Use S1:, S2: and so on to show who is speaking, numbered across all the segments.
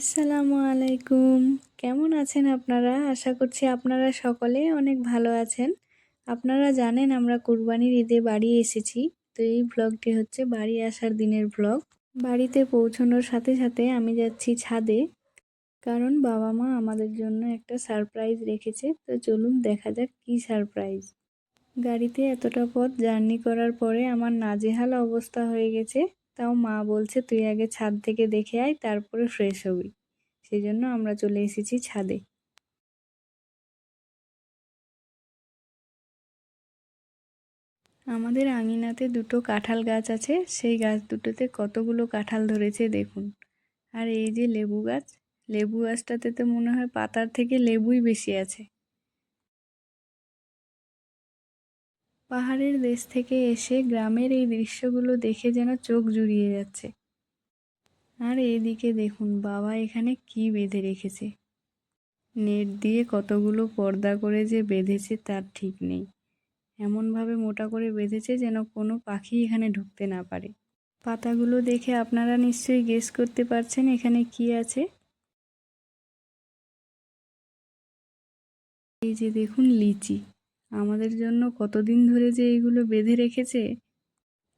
S1: আসসালামু আলাইকুম। কেমন আছেন আপনারা? আশা করছি আপনারা সকলে অনেক ভালো আছেন। আপনারা জানেন আমরা কুরবানির ঈদে বাড়ি এসেছি। তো এই ভ্লগটি হচ্ছে বাড়ি আসার দিনের ভ্লগ। বাড়িতে পৌঁছানোর সাথে সাথে আমি যাচ্ছি ছাদে। কারণ বাবা-মা আমাদের জন্য একটা সারপ্রাইজ রেখেছে। তো চলুন দেখা যাক কী সারপ্রাইজ। গাড়িতে এতটা পথ জার্নি করার পরে আমার নাজেহাল অবস্থা হয়ে গেছে। তাও মা বলছে তুই আগে ছাদ থেকে দেখে আয়, তারপরে ফ্রেশ হবি। সেজন্য আমরা চলে এসেছি ছাদে। আমাদের আঙিনাতে দুটো কাঁঠাল গাছ আছে, সেই গাছ দুটোতে কতগুলো কাঁঠাল ধরেছে দেখুন। আর এই যে লেবু গাছ, লেবু গাছটাতে তো মনে হয় পাতার থেকে লেবুই বেশি আছে। পাহাড়ের দেশ থেকে এসে গ্রামের এই দৃশ্যগুলো দেখে যেন চোখ জুড়িয়ে যাচ্ছে। আর এইদিকে দেখুন বাবা এখানে কি বেঁধে রেখেছে। নেট দিয়ে কতগুলো পর্দা করে যে বেঁধেছে তার ঠিক নেই। এমনভাবে মোটা করে বেঁধেছে যেন কোনো পাখি এখানে ঢুকতে না পারে। পাতাগুলো দেখে আপনারা নিশ্চয়ই গেস করতে পারছেন এখানে কি আছে। এই যে দেখুন লিচি। আমাদের জন্য কতদিন ধরে যে এইগুলো বেঁধে রেখেছে।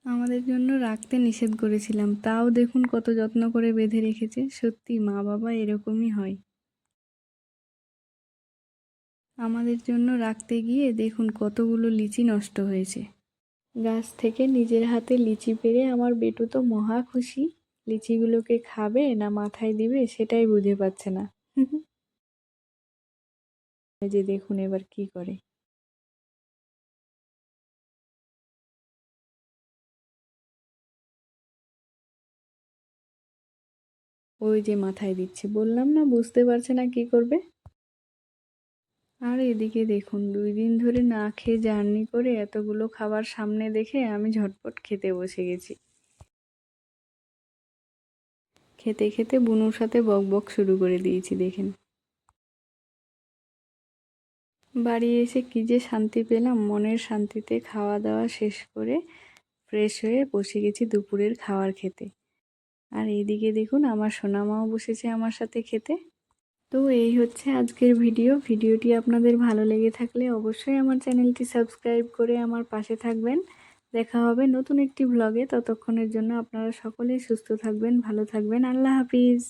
S1: আমাদের জন্য রাখতে নিষেধ করেছিলাম, তাও দেখুন কত যত্ন করে বেঁধে রেখেছে। সত্যি মা বাবা এরকমই হয়। আমাদের জন্য রাখতে গিয়ে দেখুন কতগুলো লিচি নষ্ট হয়েছে। গাছ থেকে নিজের হাতে লিচি পেড়ে আমার বেটু তো মহা খুশি। লিচিগুলোকে খাবে না মাথায় দিবে সেটাই বুঝে পাচ্ছে না। এই যে দেখুন এবার কি করে। ওই যে মাথায় দিচ্ছে, বললাম না বুঝতে পারছে না কি করবে। আর এদিকে দেখুন 2 দিন ধরে না খেয়ে জার্নি করে এতগুলো খাবার সামনে দেখে আমি ঝটপট খেতে বসে গেছি। খেতে খেতে বুনুর সাথে বকবক শুরু করে দিয়েছি দেখেন। বাড়ি এসে কি যে শান্তি পেলাম, মনের শান্তিতে খাওয়া দাওয়া শেষ করে ফ্রেশ হয়ে বসে গেছি দুপুরের খাবার খেতে। আর এইদিকে দেখুন আমার সোনামাও বসেছে আমার সাথে খেতে। তো এই হচ্ছে আজকের ভিডিওটি আপনাদের ভালো লেগে থাকলে অবশ্যই আমার চ্যানেলটি সাবস্ক্রাইব করে আমার পাশে থাকবেন। দেখা হবে নতুন একটি ব্লগে। ততক্ষণের জন্য আপনারা সকলেই সুস্থ থাকবেন, ভালো থাকবেন। আল্লাহ হাফিজ।